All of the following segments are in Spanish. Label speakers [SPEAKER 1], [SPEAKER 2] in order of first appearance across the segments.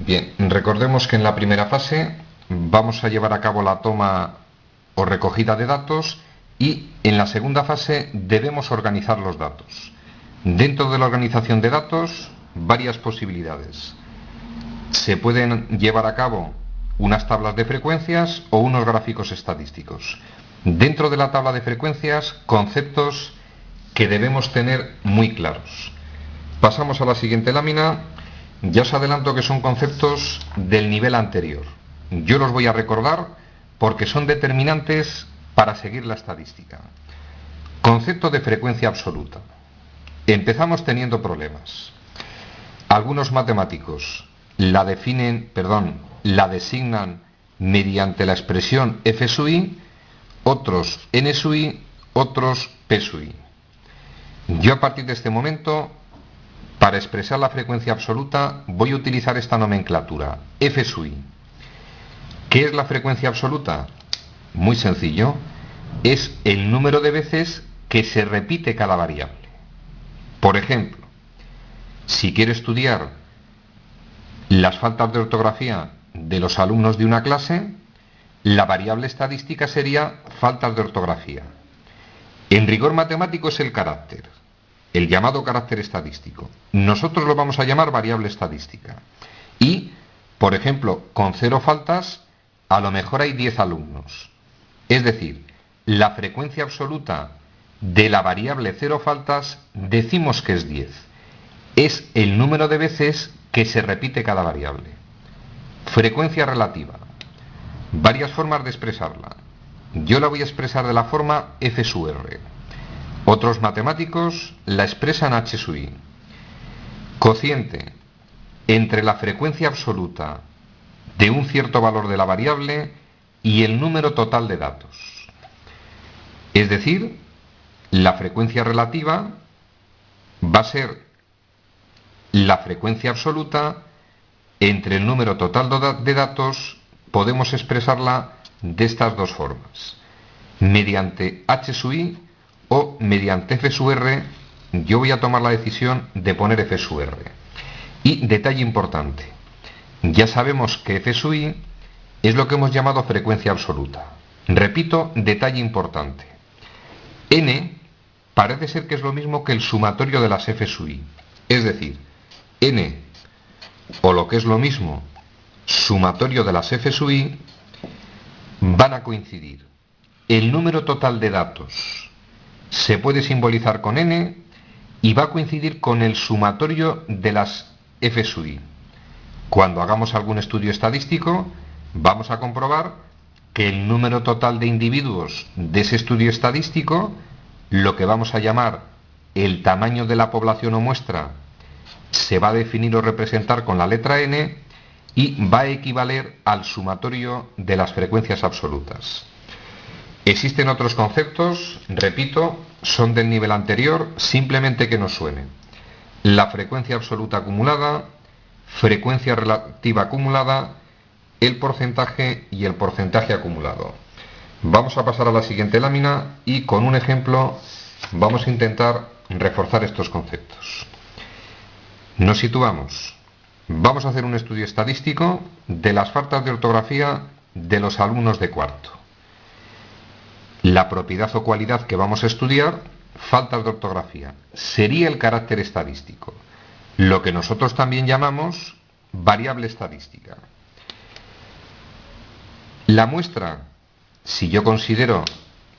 [SPEAKER 1] Bien, recordemos que en la primera fase vamos a llevar a cabo la toma o recogida de datos y en la segunda fase debemos organizar los datos. Dentro de la organización de datos, varias posibilidades. Se pueden llevar a cabo unas tablas de frecuencias o unos gráficos estadísticos. Dentro de la tabla de frecuencias, conceptos que debemos tener muy claros. Pasamos a la siguiente lámina. Ya os adelanto que son conceptos del nivel anterior. Yo los voy a recordar porque son determinantes para seguir la estadística. Concepto de frecuencia absoluta. Empezamos teniendo problemas. Algunos matemáticos la designan mediante la expresión f sub i, otros n sub i, otros p sub i. Yo a partir de este momento, para expresar la frecuencia absoluta, voy a utilizar esta nomenclatura, f sub i. ¿Qué es la frecuencia absoluta? Muy sencillo, es el número de veces que se repite cada variable. Por ejemplo, si quiero estudiar las faltas de ortografía de los alumnos de una clase, la variable estadística sería faltas de ortografía. En rigor matemático es el carácter, el llamado carácter estadístico. Nosotros lo vamos a llamar variable estadística. Y, por ejemplo, con 0 faltas, a lo mejor hay 10 alumnos. Es decir, la frecuencia absoluta de la variable 0 faltas decimos que es 10. Es el número de veces que se repite cada variable. Frecuencia relativa. Varias formas de expresarla. Yo la voy a expresar de la forma f sub r. Otros matemáticos la expresan h sub i. Cociente entre la frecuencia absoluta de un cierto valor de la variable y el número total de datos. Es decir, la frecuencia relativa va a ser la frecuencia absoluta entre el número total de datos. Podemos expresarla de estas dos formas, mediante h sub i o mediante f sub r. Yo voy a tomar la decisión de poner f sub r. Y detalle importante, ya sabemos que f sub i es lo que hemos llamado frecuencia absoluta. Repito, detalle importante, n parece ser que es lo mismo que el sumatorio de las f sub i. Es decir, n, o lo que es lo mismo, sumatorio de las f sub i, van a coincidir. El número total de datos se puede simbolizar con n y va a coincidir con el sumatorio de las f sub i. Cuando hagamos algún estudio estadístico, vamos a comprobar que el número total de individuos de ese estudio estadístico, lo que vamos a llamar el tamaño de la población o muestra, se va a definir o representar con la letra n y va a equivaler al sumatorio de las frecuencias absolutas. Existen otros conceptos, repito, son del nivel anterior, simplemente que nos suenen. La frecuencia absoluta acumulada, frecuencia relativa acumulada, el porcentaje y el porcentaje acumulado. Vamos a pasar a la siguiente lámina y con un ejemplo vamos a intentar reforzar estos conceptos. Nos situamos. Vamos a hacer un estudio estadístico de las faltas de ortografía de los alumnos de cuarto. La propiedad o cualidad que vamos a estudiar, faltas de ortografía, sería el carácter estadístico, lo que nosotros también llamamos variable estadística. La muestra, si yo considero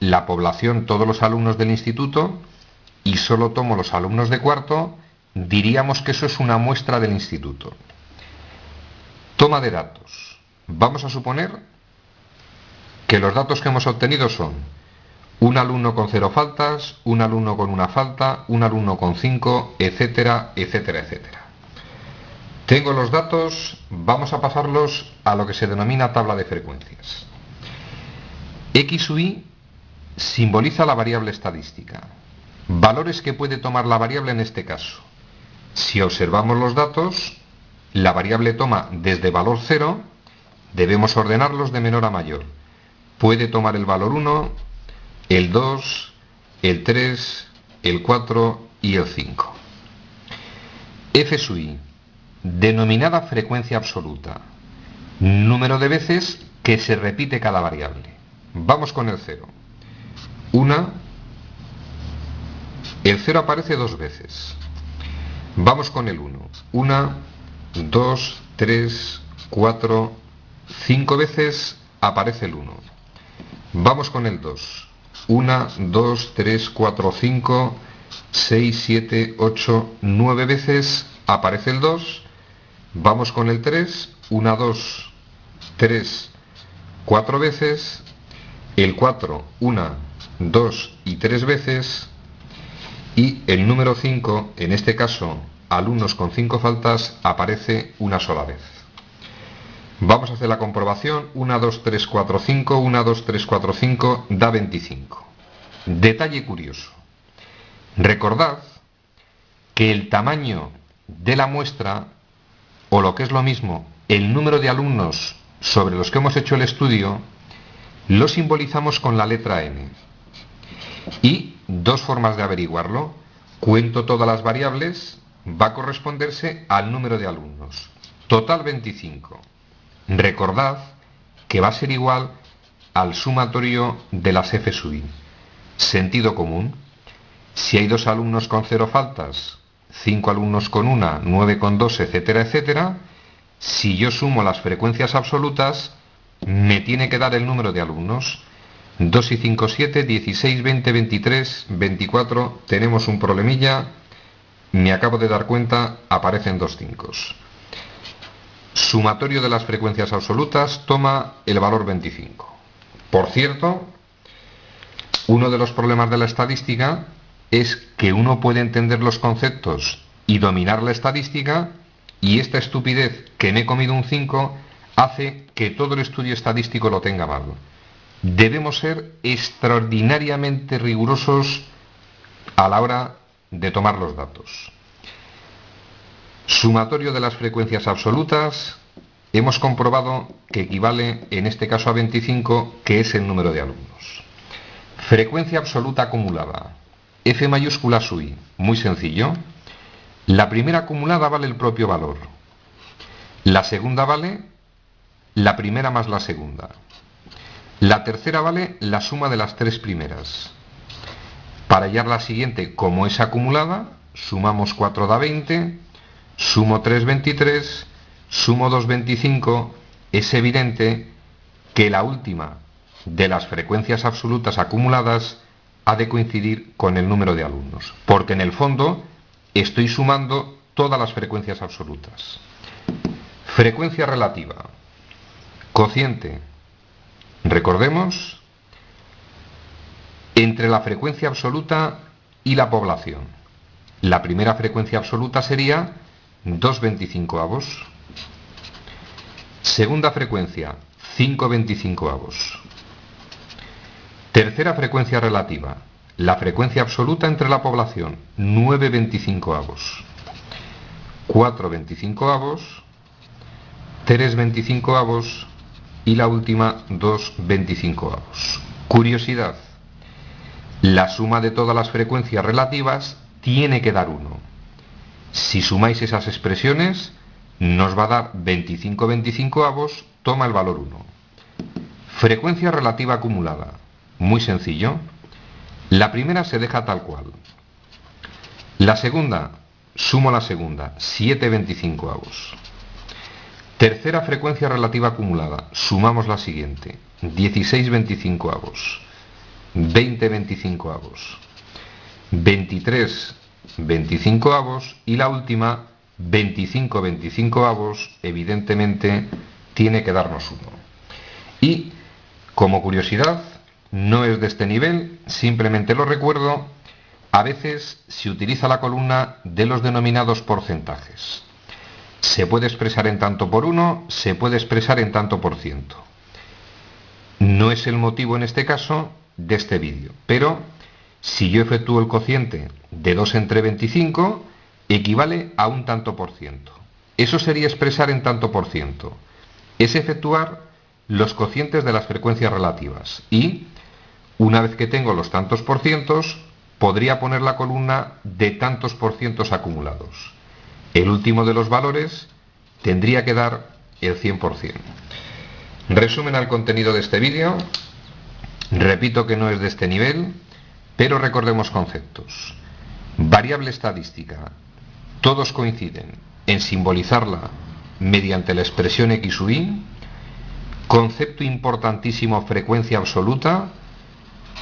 [SPEAKER 1] la población, todos los alumnos del instituto, y solo tomo los alumnos de cuarto, diríamos que eso es una muestra del instituto. Toma de datos. Vamos a suponer que los datos que hemos obtenido son un alumno con 0 faltas, un alumno con 1 falta, un alumno con 5, etcétera, etcétera, etcétera. Tengo los datos, vamos a pasarlos a lo que se denomina tabla de frecuencias. X sub i simboliza la variable estadística. Valores que puede tomar la variable en este caso. Si observamos los datos, la variable toma desde valor 0, debemos ordenarlos de menor a mayor. Puede tomar el valor 1, el 2, el 3, el 4 y el 5. F sub i denominada frecuencia absoluta, número de veces que se repite cada variable. Vamos con el 0. El 0 aparece 2 veces. Vamos con el 1. 1, 2, 3, 4, 5 veces aparece el 1. Vamos con el 2. 1, 2, 3, 4, 5, 6, 7, 8, 9 veces aparece el 2. Vamos con el 3. 1, 2, 3, 4 veces. El 4, 1, 2 y 3 veces. Y el número 5, en este caso alumnos con 5 faltas, aparece una sola vez. Vamos a hacer la comprobación. 1, 2, 3, 4, 5, 1, 2, 3, 4, 5, da 25. Detalle curioso. Recordad que el tamaño de la muestra, o lo que es lo mismo, el número de alumnos sobre los que hemos hecho el estudio, lo simbolizamos con la letra n. Y dos formas de averiguarlo. Cuento todas las variables, va a corresponderse al número de alumnos. Total 25. Recordad que va a ser igual al sumatorio de las f sub i. Sentido común. Si hay 2 alumnos con 0 faltas, 5 alumnos con 1, 9 con 2, etcétera, etcétera, si yo sumo las frecuencias absolutas, me tiene que dar el número de alumnos. 2 y 5, 7, 16, 20, 23, 24, tenemos un problemilla, me acabo de dar cuenta, aparecen 2 5. Sumatorio de las frecuencias absolutas toma el valor 25. Por cierto, uno de los problemas de la estadística es que uno puede entender los conceptos y dominar la estadística, y esta estupidez que me he comido un 5 hace que todo el estudio estadístico lo tenga mal. Debemos ser extraordinariamente rigurosos a la hora de tomar los datos. Sumatorio de las frecuencias absolutas, hemos comprobado que equivale en este caso a 25, que es el número de alumnos. Frecuencia absoluta acumulada, F mayúscula sub i, muy sencillo. La primera acumulada vale el propio valor. La segunda vale la primera más la segunda. La tercera vale la suma de las 3 primeras. Para hallar la siguiente, como es acumulada, sumamos 4 da 20, sumo 3, 23, sumo 2, 25. Es evidente que la última de las frecuencias absolutas acumuladas ha de coincidir con el número de alumnos, porque en el fondo estoy sumando todas las frecuencias absolutas. Frecuencia relativa. Cociente. Recordemos, entre la frecuencia absoluta y la población. La primera frecuencia absoluta sería 2/25. Segunda frecuencia, 5/25. Tercera frecuencia relativa, la frecuencia absoluta entre la población, 9/25. 4/25, 3/25 y la última 2/25. Curiosidad, la suma de todas las frecuencias relativas tiene que dar 1. Si sumáis esas expresiones, nos va a dar 25/25, toma el valor 1. Frecuencia relativa acumulada, muy sencillo. La primera se deja tal cual. La segunda, sumo la segunda, 7/25. Tercera frecuencia relativa acumulada, sumamos la siguiente, 16/25, 20/25, 23/25 y la última 25/25, evidentemente tiene que darnos 1. Y como curiosidad, no es de este nivel, simplemente lo recuerdo, a veces se utiliza la columna de los denominados porcentajes. Se puede expresar en tanto por 1, se puede expresar en tanto por ciento. No es el motivo en este caso de este vídeo, pero si yo efectúo el cociente de 2 entre 25, equivale a un tanto por ciento. Eso sería expresar en tanto por ciento. Es efectuar los cocientes de las frecuencias relativas y, una vez que tengo los tantos por cientos, podría poner la columna de tantos por cientos acumulados. El último de los valores tendría que dar el 100%. Resumen al contenido de este vídeo. Repito que no es de este nivel, pero recordemos conceptos. Variable estadística. Todos coinciden en simbolizarla mediante la expresión x u y. Concepto importantísimo, frecuencia absoluta.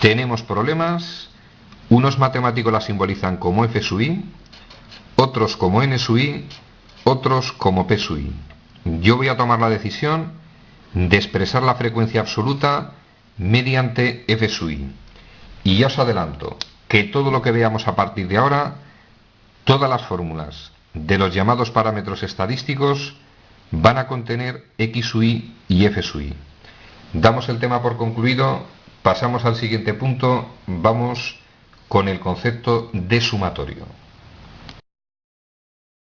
[SPEAKER 1] Tenemos problemas. Unos matemáticos la simbolizan como f sub i, otros como n sub i, otros como p sub i. Yo voy a tomar la decisión de expresar la frecuencia absoluta mediante f sub i. Y ya os adelanto que todo lo que veamos a partir de ahora, todas las fórmulas de los llamados parámetros estadísticos van a contener x sub i y f sub i. Damos el tema por concluido, pasamos al siguiente punto, vamos con el concepto de sumatorio.